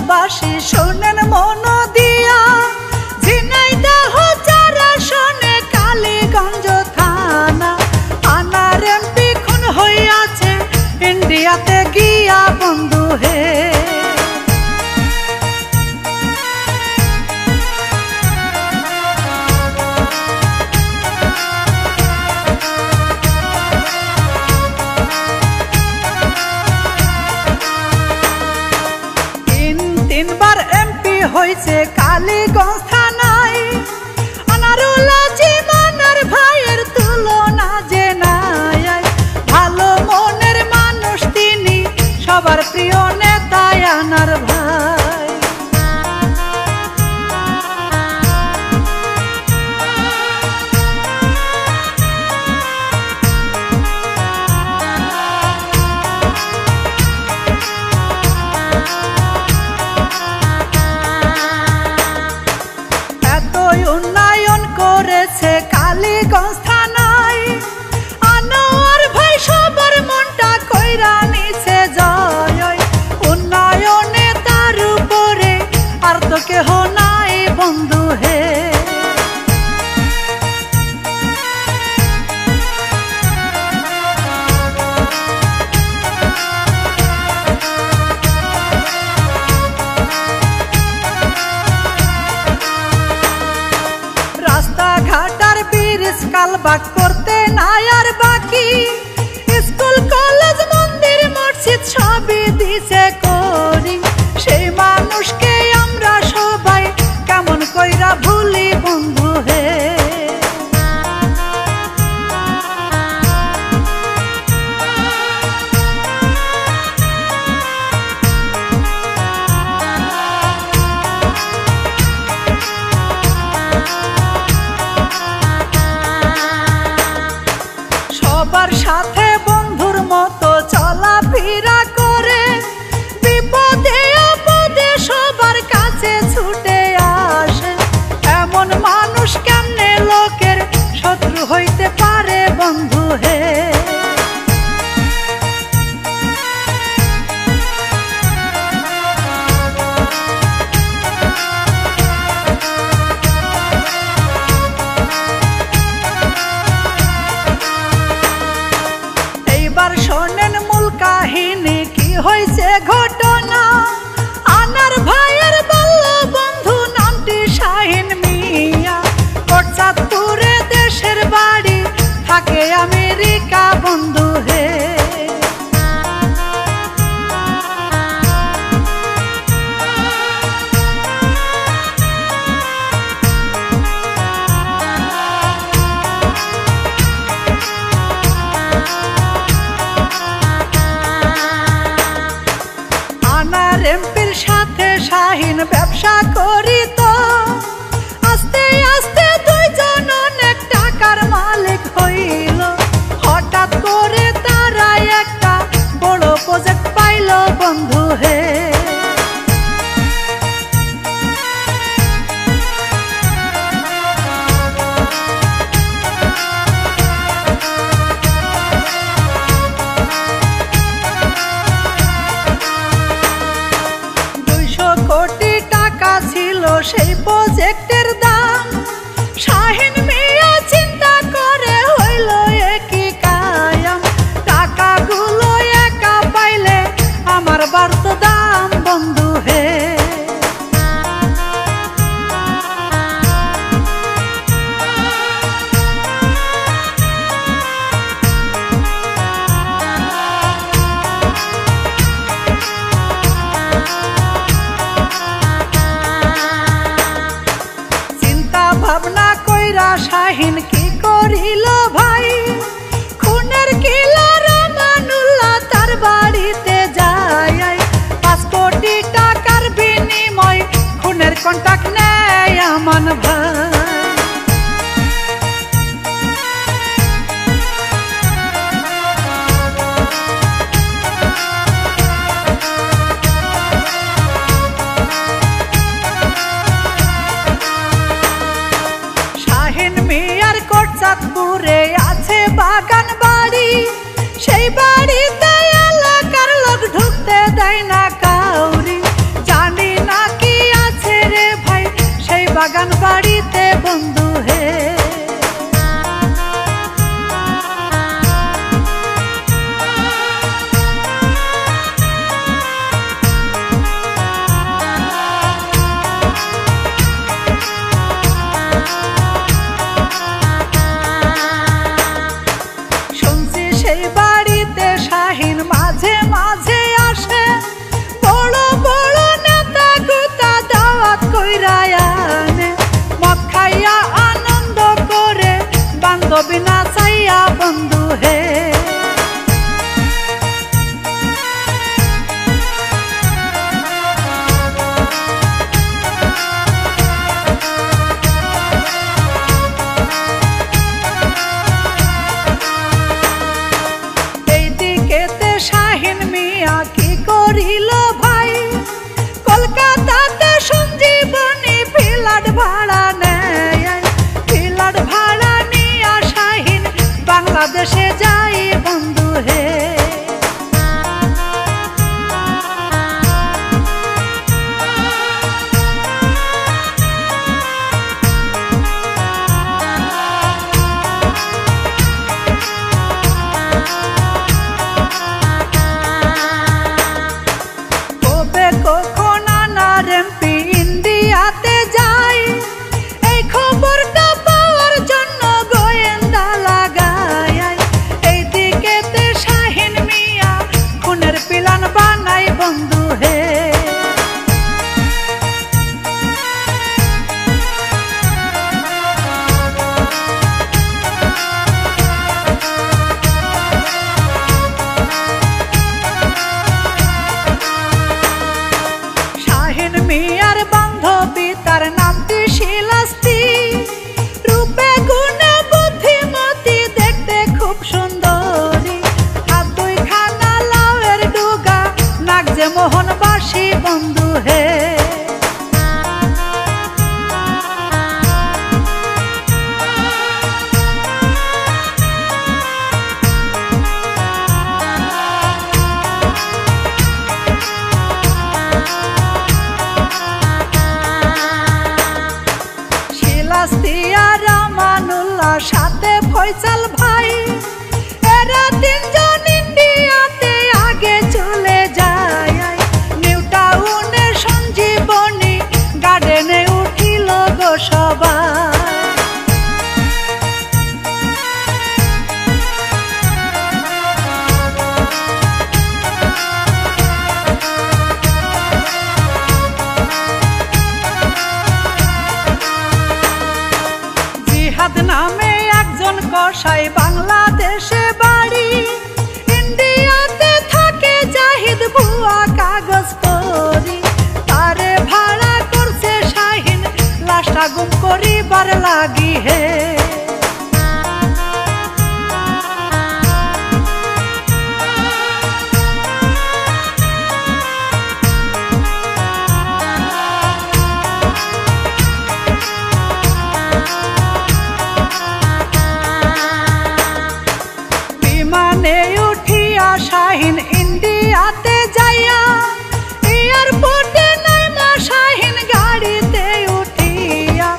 দেশবাসী শোনেন মন দিয়া, ঝিনাইদহ যারা শোনে কালীগঞ্জ থানা, আনার এমপি খুন হইয়াছে ইন্ডিয়াতে গিয়া বন্ধু হে। 3বার এমপি হয়েছে কালীগঞ্জ থানায়, আনারুল জীবনের ভাইয়ের তুলনা যে নাই। ভালো মনের মানুষ তিনি, সবার প্রিয় নেতা আনার ভাই। উন্নয়ন করেছে কালীগঞ্জ থানায়, আনোয়ার ভাই সবার মনটা কইরা নিছে জয়। উন্নয়নে তার উপরে আর তো কেহ নাই বন্ধু হে। রাস্তাঘাটার ব্রিজ কালবাট করতে নাই আর বাকি, স্কুল কলেজ মন্দির মসজিদ সবই দিছে করি। সেই মানুষকে আমরা সবাই কেমন কইরা ভুলি বন্ধু হে। সবার সাথে বন্ধুর মতো চলাফেরা করে, বিপদে আপদে সবার কাছে ছুটে আসে। এমন মানুষ কেমনে লোকের শত্রু হইতে পারে বন্ধু হে। শোনেন মূল কাহিনী কি হয়েছে ঘটনা, আনার ভাইয়ের বাল্য বন্ধু নামটি শাহিন মিয়া, কোটচাঁদপুরে দেশের বাড়ি থাকে আমেরিকা বন্ধু হে। এমপির সাথে শাহিন ব্যবসা করিত, আস্তে আস্তে দুইজন অনেক টাকার মালিক হইল। হঠাৎ করে তারা একটা বড় প্রজেক্ট পাইল বন্ধু হে। কোটি টাকা ছিল সেই প্রজেক্টের দাম, শাহিন মিয়া চিন্তা করে হইল একই কায়াম। টাকাগুলো একা পাইলে আমার বাড়ত দাম বন্ধু হে। সেই বাড়িতে শাহিন মাঝে মাঝে আসে, বড় বড় নেতা গুতা দাওয়াত কইরা আনে, মদ খাইয়া আনন্দ করে বান্ধবী না চাইয়া বন্ধু হে। শাহিন মিয়া কি করিল ভাই, কলকাতাতে সঞ্জীবনী ফ্ল্যাট ভাড়া নেয়, ফ্ল্যাট ভাড়া নিয়া শাহিন বাংলাদেশে যাই বন্ধু হে। কখন আনার এমপি ইন্ডিয়াতে যায়, এই খবরটা পাওয়ার জন্য গোয়েন্দা লাগায়, এইদিকেতে শাহিন মিয়া খুনের প্ল্যান বানাই বন্ধু হে। মিয়ার বান্ধবী তার নামটি শিলাস্তি, রূপে গুণে বুদ্ধিমতী, দেখতে খুব সুন্দরী, হাত দুইখানা লাউয়ের ডুগা, নাক যে মোহনবাসী বন্ধু হে। রামানুল্লাহ সাথে ফয়সাল ভাই, এরা তিনজন ইন্ডিয়াতে আগে চলে যায়, নিউ টাউনে সঞ্জীবনী গার্ডেনে উঠিল গো সবাই। নামে একজন কসাই বাংলাদেশে বাড়ি, ইন্ডিয়াতে থাকে জাহিদ ভুয়া কাগজ করি, তারে ভাড়া করছে শাহিন লাশটা গুম করিবার লাগি হে। বিমানে উঠিয়া শাহিন ইন্ডিয়াতে যাইয়া, এয়ারপোর্টে নাইমা শাহিন গাড়িতে উঠিয়া,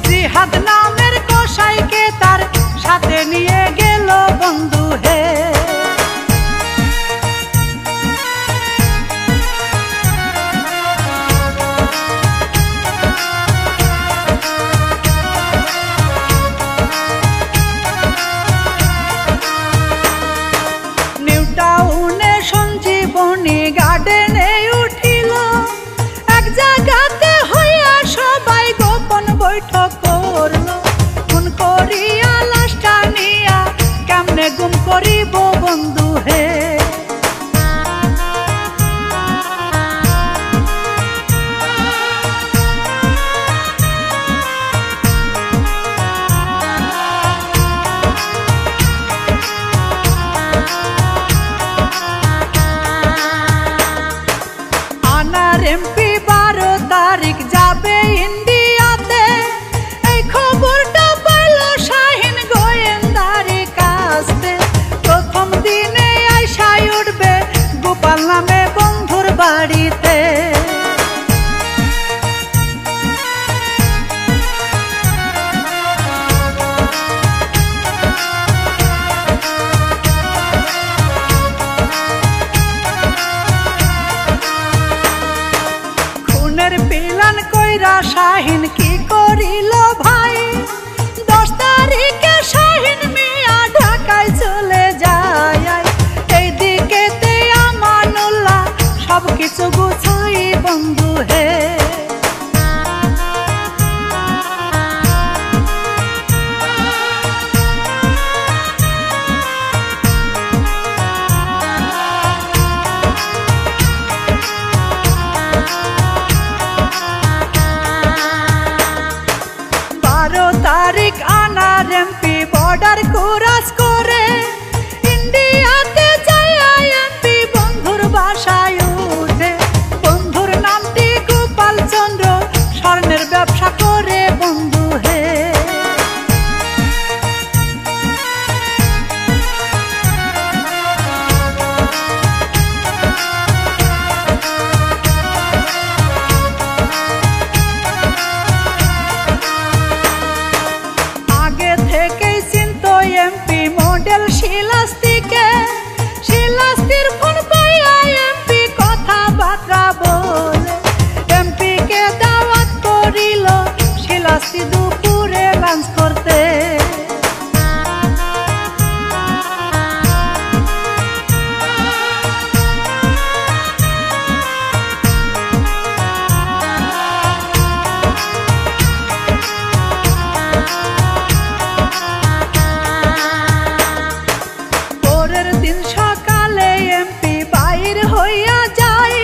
জিহাদ নামের কসাইকে তার সাথে নিয়ে গেল বন্ধু হে। টাউনে সঞ্জীবনী গার্ডেনে উঠিল, এক জায়গাতে হইয়া সবাই গোপন বৈঠক করল, খুন করিয়া লাশটা নিয়া কেমনে গুম করিব বন্ধু হে। এমপি 12 তারিখ যাবে ইন্ডিয়াতে, এই খবরটা পাইল শাহিন গোয়েন্দারি কাছে, প্রথম দিনে আইসাই উঠবে গোপাল নামে বন্ধুর বাড়িতে। প্ল্যান কইরা শাহিন কি করিল ভাই, 10 তারিখে শাহিন মিয়া ঢাকায় চলে যায়, বর্ডার কোরাস করে ইন্ডিয়াতে যায় এমপি বন্ধুর বাসায় উঠে। বন্ধুর নামটি গোপাল চন্দ্র, স্বর্ণের ব্যবসা করে বন্ধু হে। এমপি মডেল শিলাস্তিকে, শিলাস্তির ফোন পাইয়া এমপি কথাবার্তা বলে। এমপি কে দাওয়াত করিল শিলাস্তি দুপুরে লাঞ্চ করতে। সকালে এমপি বাইর হইয়া যায়,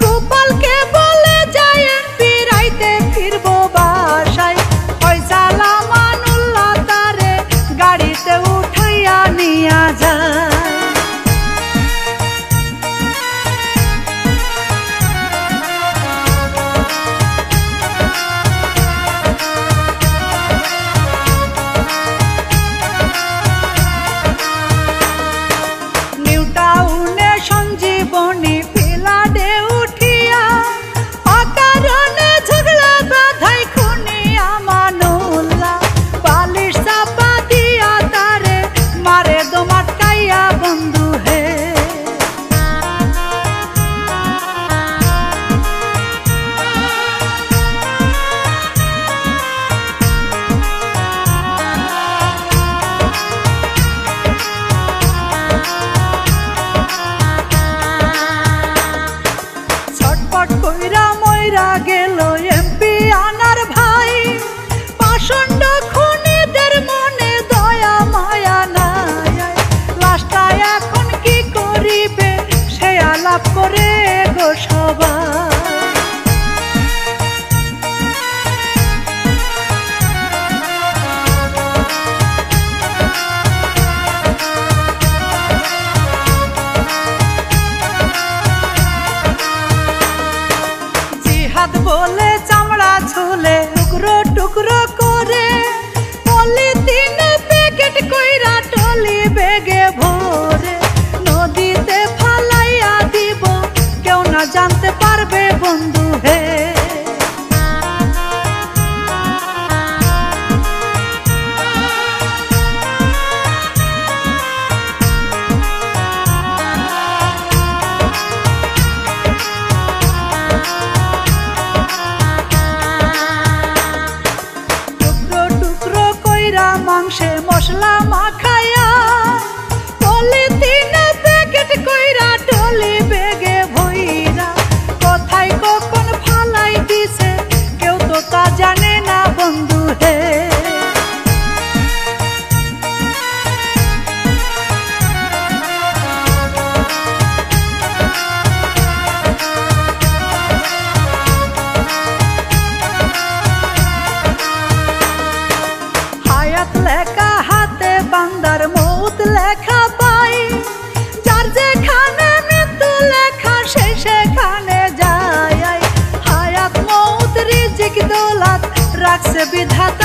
গোপালকে বলে যায় এমপি রাইতে ফিরবো বাসায়। ফয়সালা আমানুল্লাহ তারে গাড়িতে উঠাইয়া নিয়া যায়। সঞ্জীবনী পিলাডে উঠিয়া অকারণে ঝগড়া বাধাই খুনি আমানুল্লাহ। বালিশ চাপা দিয়া তারে মারে দোমাটকাইয়া বন্ধু হে। কইরা মইরা গেল এমপি আনার ভাই। পাষণ্ড খুনিদের মনে দয়া মায়া নাই। লাশটা এখন কি করিবে সে আলাপ করে গো সবাই। বলে চামড়া ছুলে টুকরো টুকরো করে পলিথিনে প্যাকেট কইরা টলি বেগে ভরে নদীতে ফালাইয়া দিব, কেউ না জানতে পারবে বন্ধু হে। মাংসে মশলা মাখায়া পলিথিনে প্যাকেট কইরা টলি বেগে ভইরা কোথায় কখন ফালাই দিছে কেউ তো তা জানে না বন্ধু হে। লেখা হাতে বান্দার মৌত লেখা পাই, যার যেখানে মৃত্যু লেখা সে সেখানে যায়। হায়াত মৌত রিজিক দৌলত রাখছে বিধাতা।